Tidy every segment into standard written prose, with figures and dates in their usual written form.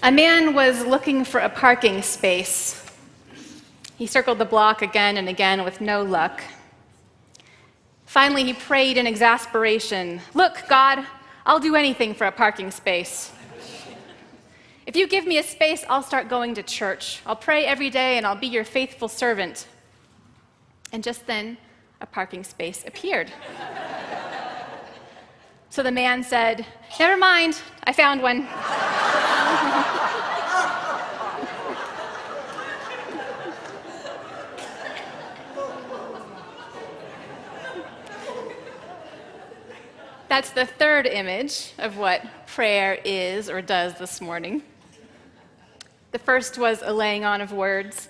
A man was looking for a parking space. He circled the block again and again with no luck. Finally, he prayed in exasperation, "Look, God, I'll do anything for a parking space. If you give me a space, I'll start going to church. I'll pray every day and I'll be your faithful servant." And just then, a parking space appeared. So the man said, "Never mind, I found one." That's the third image of what prayer is or does this morning. The first was a laying on of words.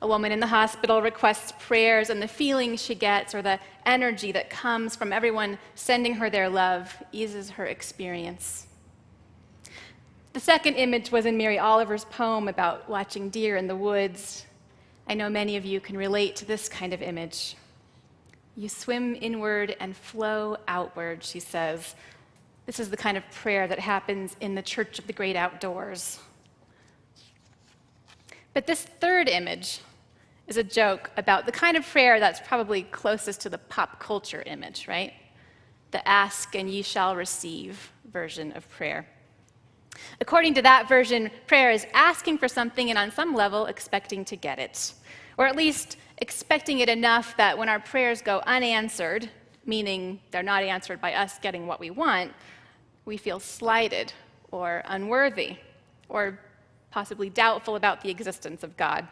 A woman in the hospital requests prayers, and the feeling she gets or the energy that comes from everyone sending her their love eases her experience. The second image was in Mary Oliver's poem about watching deer in the woods. I know many of you can relate to this kind of image. "You swim inward and flow outward," she says. This is the kind of prayer that happens in the Church of the Great Outdoors. But this third image is a joke about the kind of prayer that's probably closest to the pop culture image, right? The ask and ye shall receive version of prayer. According to that version, prayer is asking for something and on some level expecting to get it, or at least expecting it enough that when our prayers go unanswered, meaning they're not answered by us getting what we want, we feel slighted or unworthy or possibly doubtful about the existence of God.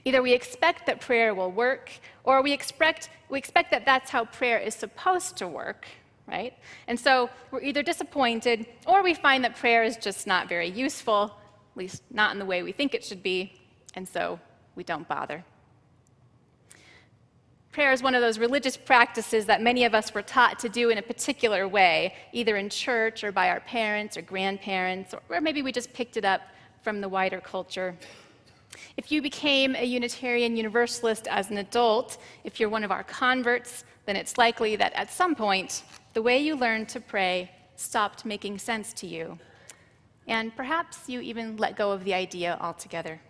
Either we expect that prayer will work, or we expect that that's how prayer is supposed to work, right? And so we're either disappointed, or we find that prayer is just not very useful, at least not in the way we think it should be, and so we don't bother. Prayer is one of those religious practices that many of us were taught to do in a particular way, either in church or by our parents or grandparents, or maybe we just picked it up from the wider culture. If you became a Unitarian Universalist as an adult, if you're one of our converts, then it's likely that at some point, the way you learned to pray stopped making sense to you. And perhaps you even let go of the idea altogether.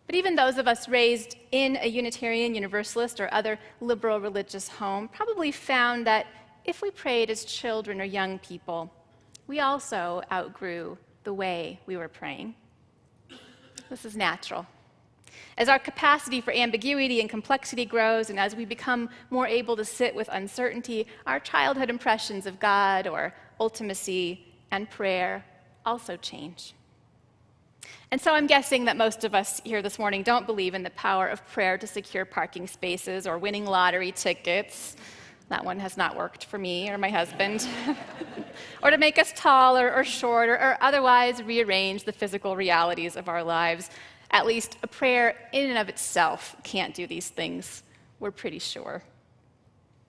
But even those of us raised in a Unitarian Universalist or other liberal religious home probably found that if we prayed as children or young people, we also outgrew the way we were praying. This is natural. As our capacity for ambiguity and complexity grows, and as we become more able to sit with uncertainty, our childhood impressions of God or ultimacy and prayer also change. And so I'm guessing that most of us here this morning don't believe in the power of prayer to secure parking spaces or winning lottery tickets. That one has not worked for me or my husband. Or to make us taller or shorter or otherwise rearrange the physical realities of our lives. At least a prayer in and of itself can't do these things, we're pretty sure.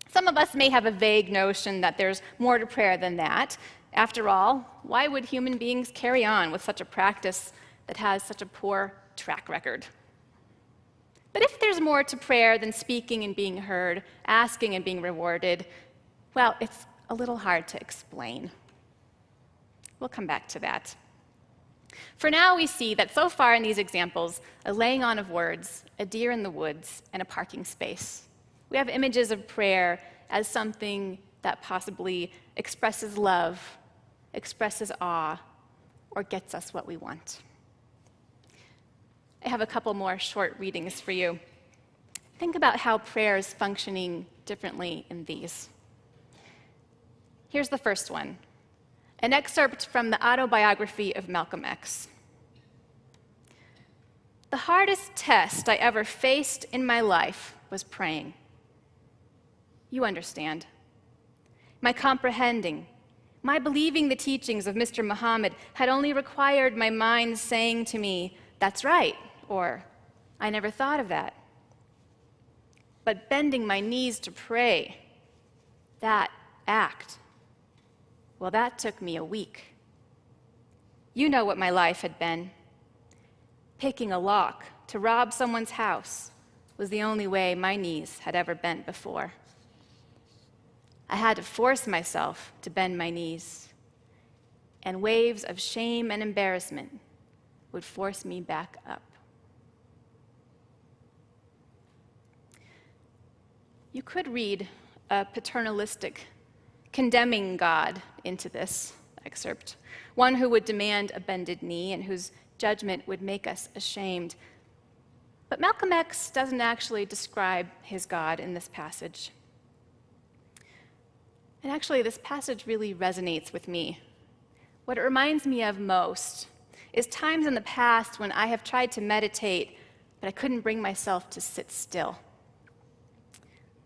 Some of us may have a vague notion that there's more to prayer than that. After all, why would human beings carry on with such a practice that has such a poor track record? But if there's more to prayer than speaking and being heard, asking and being rewarded, well, it's a little hard to explain. We'll come back to that. For now, we see that so far in these examples, a laying on of words, a deer in the woods, and a parking space. We have images of prayer as something that possibly expresses love, expresses awe, or gets us what we want. I have a couple more short readings for you. Think about how prayer is functioning differently in these. Here's the first one, an excerpt from the autobiography of Malcolm X. "The hardest test I ever faced in my life was praying. You understand. My comprehending, my believing the teachings of Mr. Muhammad had only required my mind saying to me, 'That's right,' or 'I never thought of that.' But bending my knees to pray, that act, well, that took me a week. You know what my life had been. Picking a lock to rob someone's house was the only way my knees had ever bent before. I had to force myself to bend my knees. and waves of shame and embarrassment would force me back up. You could read a paternalistic, condemning God into this excerpt, one who would demand a bended knee and whose judgment would make us ashamed. But Malcolm X doesn't actually describe his God in this passage. And actually, this passage really resonates with me. What it reminds me of most is times in the past when I have tried to meditate, but I couldn't bring myself to sit still.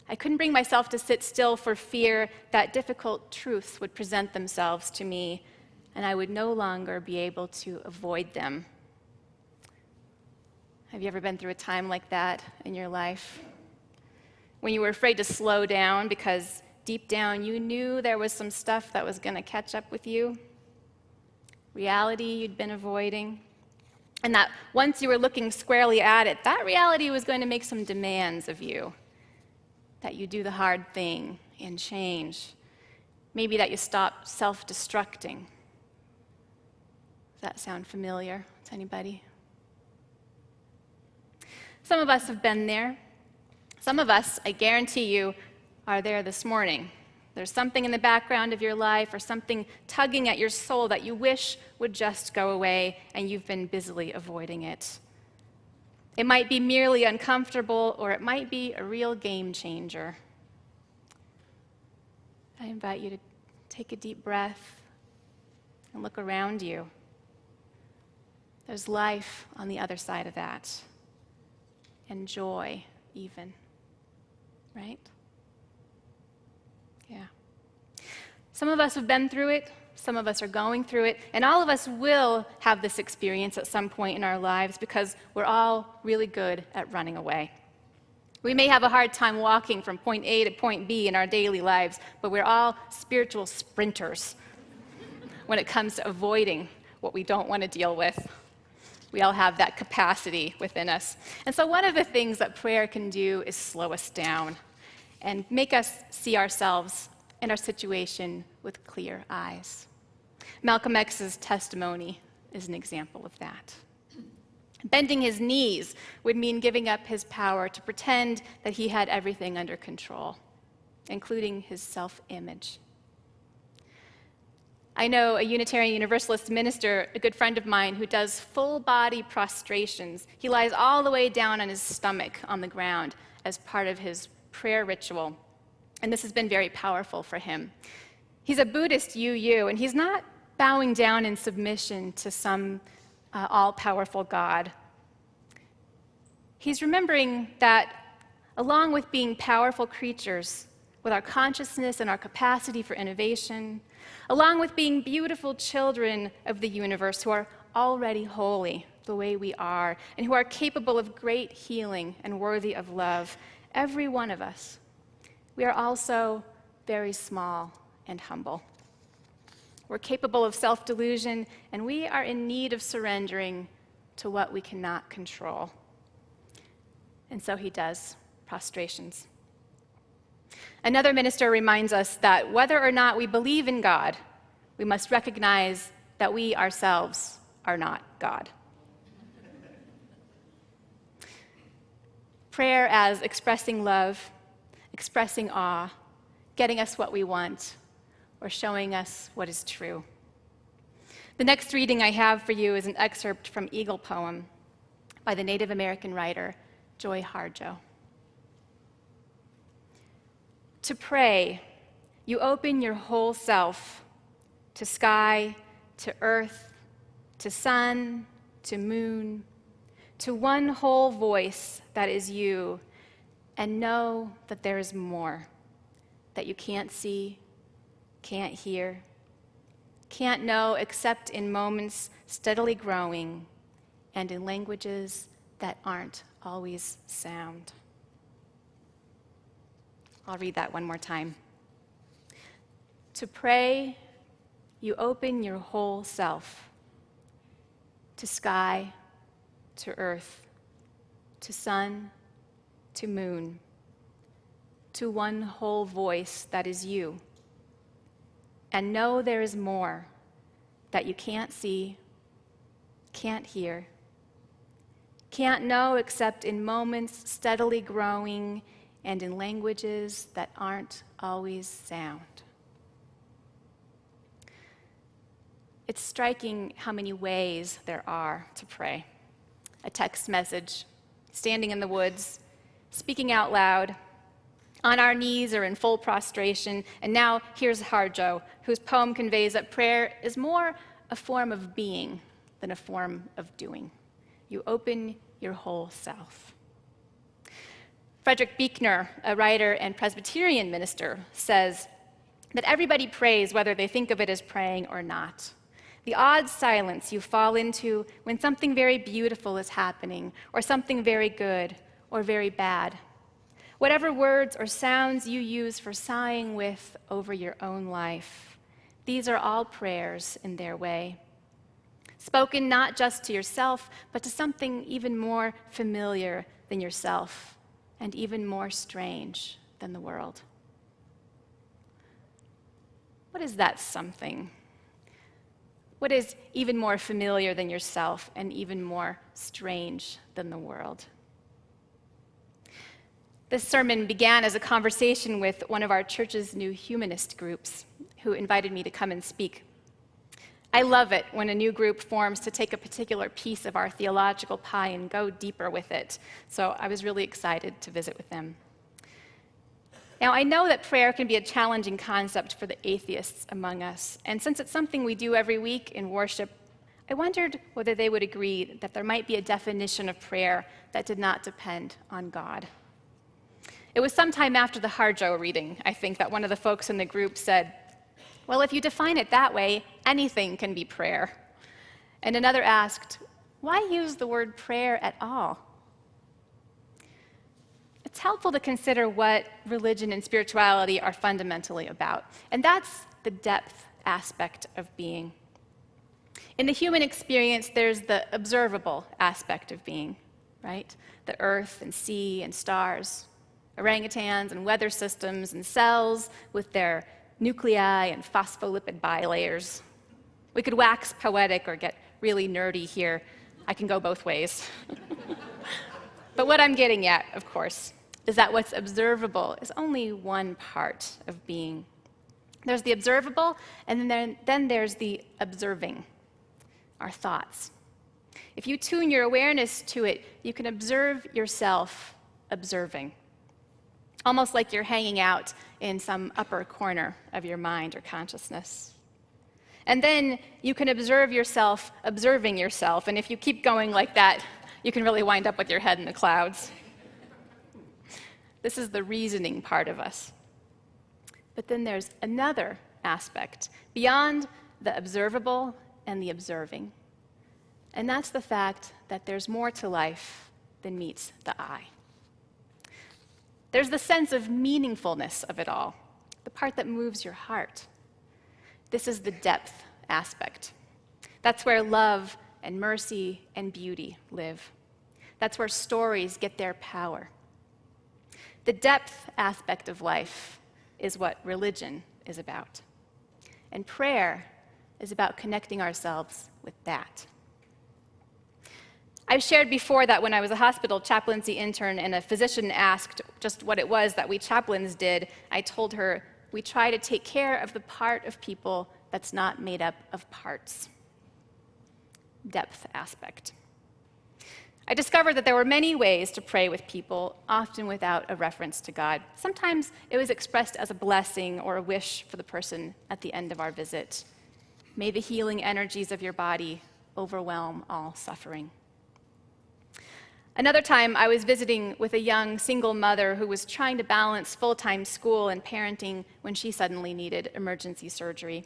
I couldn't bring myself to sit still for fear that difficult truths would present themselves to me, and I would no longer be able to avoid them. Have you ever been through a time like that in your life? When you were afraid to slow down because deep down you knew there was some stuff that was going to catch up with you? Reality you'd been avoiding? And that once you were looking squarely at it, that reality was going to make some demands of you. That you do the hard thing and change. Maybe that you stop self-destructing. Does that sound familiar to anybody? Some of us have been there. Some of us, I guarantee you, are there this morning. There's something in the background of your life or something tugging at your soul that you wish would just go away, and you've been busily avoiding it. It might be merely uncomfortable, or it might be a real game changer. I invite you to take a deep breath and look around you. There's life on the other side of that, and joy even, right? Yeah. Some of us have been through it. Some of us are going through it, and all of us will have this experience at some point in our lives because we're all really good at running away. We may have a hard time walking from point A to point B in our daily lives, but we're all spiritual sprinters when it comes to avoiding what we don't want to deal with. We all have that capacity within us. And so one of the things that prayer can do is slow us down and make us see ourselves and our situation with clear eyes. Malcolm X's testimony is an example of that. Bending his knees would mean giving up his power to pretend that he had everything under control, including his self-image. I know a Unitarian Universalist minister, a good friend of mine, who does full-body prostrations. He lies all the way down on his stomach on the ground as part of his prayer ritual. And this has been very powerful for him. He's a Buddhist UU, and he's not bowing down in submission to some all-powerful God. He's remembering that along with being powerful creatures, with our consciousness and our capacity for innovation, along with being beautiful children of the universe who are already holy the way we are, and who are capable of great healing and worthy of love, every one of us, we are also very small and humble. We're capable of self-delusion, and we are in need of surrendering to what we cannot control. And so he does prostrations. Another minister reminds us that whether or not we believe in God, we must recognize that we ourselves are not God. Prayer as expressing love, expressing awe, getting us what we want, or showing us what is true. The next reading I have for you is an excerpt from Eagle Poem by the Native American writer Joy Harjo. To pray, you open your whole self to sky, to earth, to sun, to moon, to one whole voice that is you, and know that there is more, that you can't see, can't hear, can't know except in moments steadily growing and in languages that aren't always sound. I'll read that one more time. To pray, you open your whole self to sky, to earth, to sun, to moon, to one whole voice that is you, and know there is more, that you can't see, can't hear, can't know except in moments steadily growing and in languages that aren't always sound. It's striking how many ways there are to pray. A text message, standing in the woods, speaking out loud, on our knees or in full prostration. And now here's Harjo, whose poem conveys that prayer is more a form of being than a form of doing. You open your whole self. Frederick Buechner, a writer and Presbyterian minister, says that everybody prays whether they think of it as praying or not. The odd silence you fall into when something very beautiful is happening, or something very good, or very bad. Whatever words or sounds you use for sighing with over your own life, these are all prayers in their way. Spoken not just to yourself, but to something even more familiar than yourself, and even more strange than the world. What is that something? What is even more familiar than yourself and even more strange than the world? This sermon began as a conversation with one of our church's new humanist groups who invited me to come and speak. I love it when a new group forms to take a particular piece of our theological pie and go deeper with it, so I was really excited to visit with them. Now, I know that prayer can be a challenging concept for the atheists among us, and since it's something we do every week in worship, I wondered whether they would agree that there might be a definition of prayer that did not depend on God. It was sometime after the Harjo reading, I think, that one of the folks in the group said, "Well, if you define it that way, anything can be prayer." And another asked, "Why use the word prayer at all?" It's helpful to consider what religion and spirituality are fundamentally about, and that's the depth aspect of being. In the human experience, there's the observable aspect of being, right? The earth and sea and stars, orangutans and weather systems and cells with their nuclei and phospholipid bilayers. We could wax poetic or get really nerdy here. I can go both ways. But what I'm getting at, of course, is that what's observable is only one part of being. There's the observable, and then there's the observing, our thoughts. If you tune your awareness to it, you can observe yourself observing, almost like you're hanging out in some upper corner of your mind or consciousness. And then you can observe yourself observing yourself, and if you keep going like that, you can really wind up with your head in the clouds. This is the reasoning part of us. But then there's another aspect beyond the observable and the observing, and that's the fact that there's more to life than meets the eye. There's the sense of meaningfulness of it all, the part that moves your heart. This is the depth aspect. That's where love and mercy and beauty live. That's where stories get their power. The depth aspect of life is what religion is about. And prayer is about connecting ourselves with that. I've shared before that when I was a hospital chaplaincy intern and a physician asked just what it was that we chaplains did, I told her, we try to take care of the part of people that's not made up of parts. Depth aspect. I discovered that there were many ways to pray with people, often without a reference to God. Sometimes it was expressed as a blessing or a wish for the person at the end of our visit. May the healing energies of your body overwhelm all suffering. Another time, I was visiting with a young single mother who was trying to balance full-time school and parenting when she suddenly needed emergency surgery.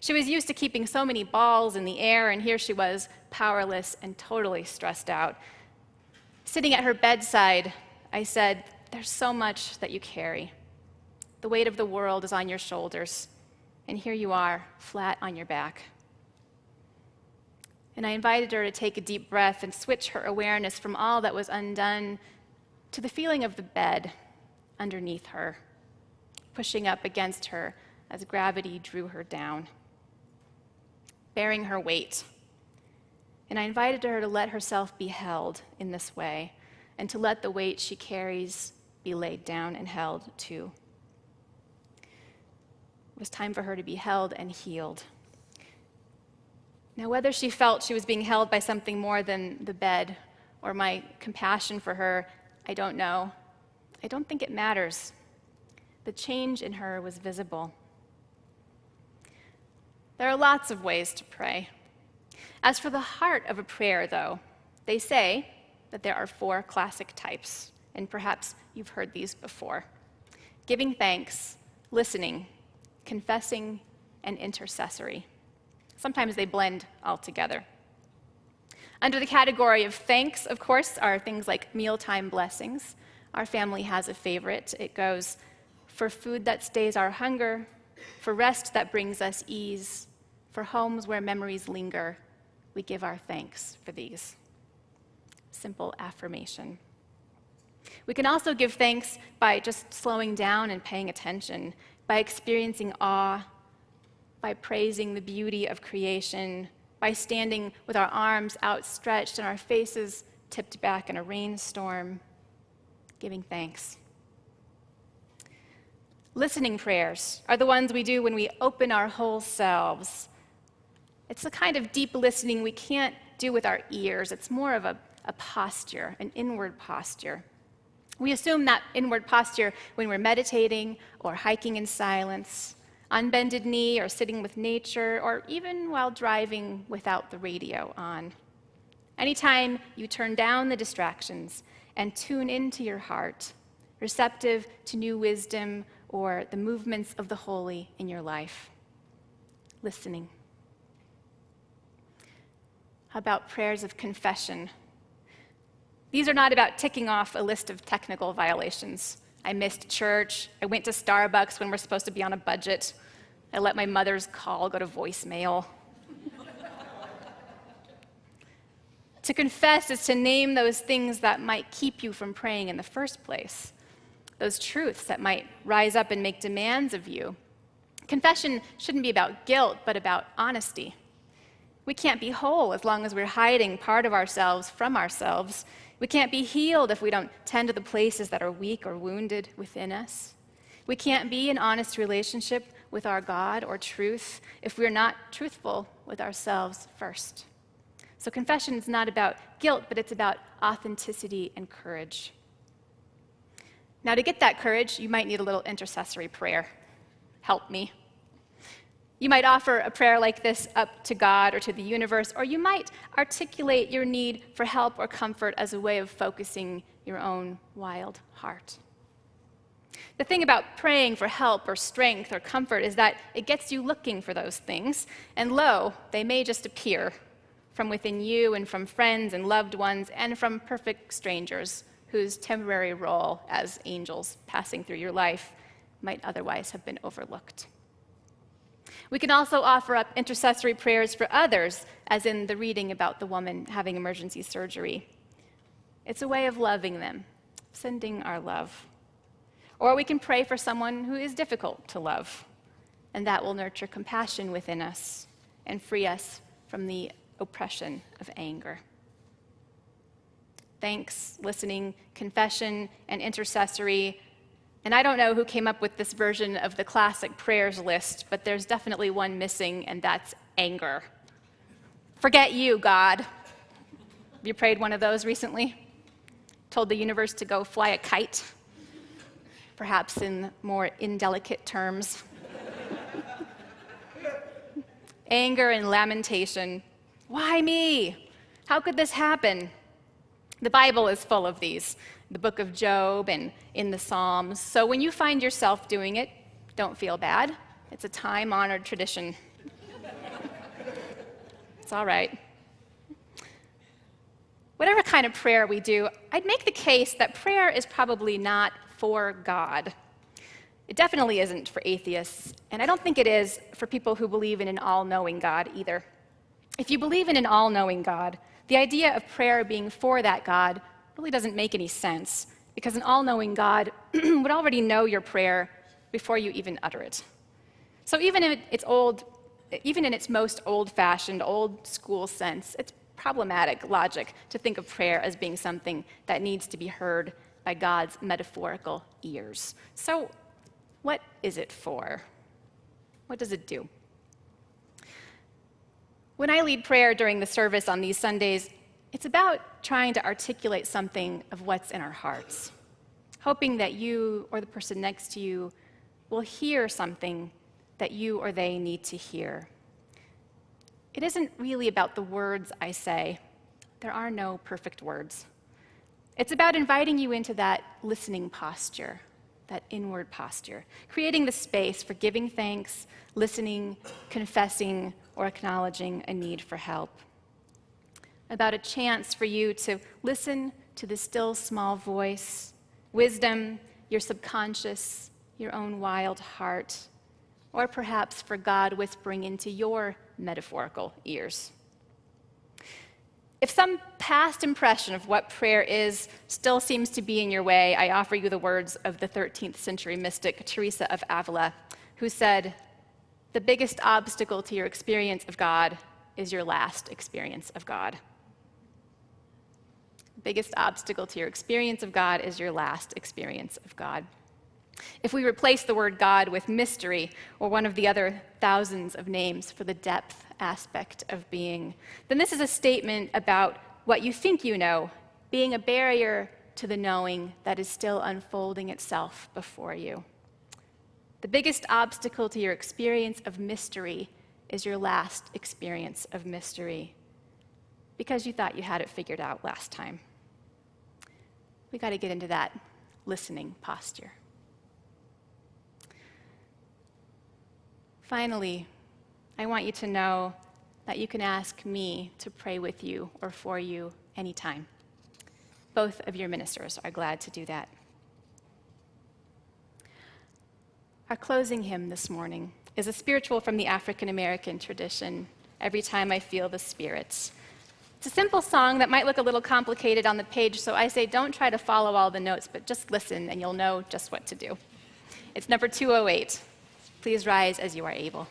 She was used to keeping so many balls in the air, and here she was, powerless and totally stressed out. Sitting at her bedside, I said, "There's so much that you carry. The weight of the world is on your shoulders, and here you are, flat on your back." And I invited her to take a deep breath and switch her awareness from all that was undone to the feeling of the bed underneath her, pushing up against her as gravity drew her down. bearing her weight. And I invited her to let herself be held in this way, and to let the weight she carries be laid down and held too. It was time for her to be held and healed. Now, whether she felt she was being held by something more than the bed or my compassion for her, I don't know. I don't think it matters. The change in her was visible. There are lots of ways to pray. As for the heart of a prayer, though, they say that there are 4 classic types, and perhaps you've heard these before: giving thanks, listening, confessing, and intercessory. Sometimes they blend all together. Under the category of thanks, of course, are things like mealtime blessings. Our family has a favorite. It goes, "For food that stays our hunger, for rest that brings us ease, for homes where memories linger, we give our thanks for these." Simple affirmation. We can also give thanks by just slowing down and paying attention, by experiencing awe, by praising the beauty of creation, by standing with our arms outstretched and our faces tipped back in a rainstorm, giving thanks. Listening prayers are the ones we do when we open our whole selves. It's the kind of deep listening we can't do with our ears. It's more of a posture, an inward posture. We assume that inward posture when we're meditating or hiking in silence, on bended knee or sitting with nature, or even while driving without the radio on. Anytime you turn down the distractions and tune into your heart, receptive to new wisdom or the movements of the holy in your life. Listening. How about prayers of confession? These are not about ticking off a list of technical violations. I missed church. I went to Starbucks when we're supposed to be on a budget. I let my mother's call go to voicemail. To confess is to name those things that might keep you from praying in the first place, those truths that might rise up and make demands of you. Confession shouldn't be about guilt, but about honesty. We can't be whole as long as we're hiding part of ourselves from ourselves. We can't be healed if we don't tend to the places that are weak or wounded within us. We can't be in honest relationship with our God or truth if we're not truthful with ourselves first. So confession is not about guilt, but it's about authenticity and courage. Now, to get that courage, you might need a little intercessory prayer. Help me. You might offer a prayer like this up to God or to the universe, or you might articulate your need for help or comfort as a way of focusing your own wild heart. The thing about praying for help or strength or comfort is that it gets you looking for those things, and lo, they may just appear from within you and from friends and loved ones and from perfect strangers whose temporary role as angels passing through your life might otherwise have been overlooked. We can also offer up intercessory prayers for others, as in the reading about the woman having emergency surgery. It's a way of loving them, sending our love. Or we can pray for someone who is difficult to love, and that will nurture compassion within us and free us from the oppression of anger. Thanks, listening, confession, and intercessory. And I don't know who came up with this version of the classic prayers list, but there's definitely one missing, and that's anger. Forget you, God. Have you prayed one of those recently? Told the universe to go fly a kite? Perhaps in more indelicate terms. Anger and lamentation. Why me? How could this happen? The Bible is full of these, the book of Job and in the Psalms. So when you find yourself doing it, don't feel bad. It's a time-honored tradition. It's all right. Whatever kind of prayer we do, I'd make the case that prayer is probably not for God. It definitely isn't for atheists, and I don't think it is for people who believe in an all-knowing God either. If you believe in an all-knowing God, the idea of prayer being for that God really doesn't make any sense, because an all-knowing God would already know your prayer before you even utter it. So even if it's old even in its most old-fashioned, old-school sense, it's problematic logic to think of prayer as being something that needs to be heard by God's metaphorical ears. So, what is it for? What does it do? When I lead prayer during the service on these Sundays, it's about trying to articulate something of what's in our hearts, hoping that you or the person next to you will hear something that you or they need to hear. It isn't really about the words I say. There are no perfect words. It's about inviting you into that listening posture, that inward posture, creating the space for giving thanks, listening, confessing, or acknowledging a need for help. About a chance for you to listen to the still small voice, wisdom, your subconscious, your own wild heart, or perhaps for God whispering into your metaphorical ears. If some past impression of what prayer is still seems to be in your way, I offer you the words of the 13th century mystic Teresa of Avila, who said, "The biggest obstacle to your experience of God is your last experience of God." The biggest obstacle to your experience of God is your last experience of God. If we replace the word God with mystery or one of the other thousands of names for the depth aspect of being, then this is a statement about what you think you know being a barrier to the knowing that is still unfolding itself before you. The biggest obstacle to your experience of mystery is your last experience of mystery, because you thought you had it figured out last time. We got to get into that listening posture. Finally, I want you to know that you can ask me to pray with you or for you anytime. Both of your ministers are glad to do that. Our closing hymn this morning is a spiritual from the African American tradition, "Every Time I Feel the Spirits." It's a simple song that might look a little complicated on the page, so I say don't try to follow all the notes, but just listen and you'll know just what to do. It's number 208. Please rise as you are able.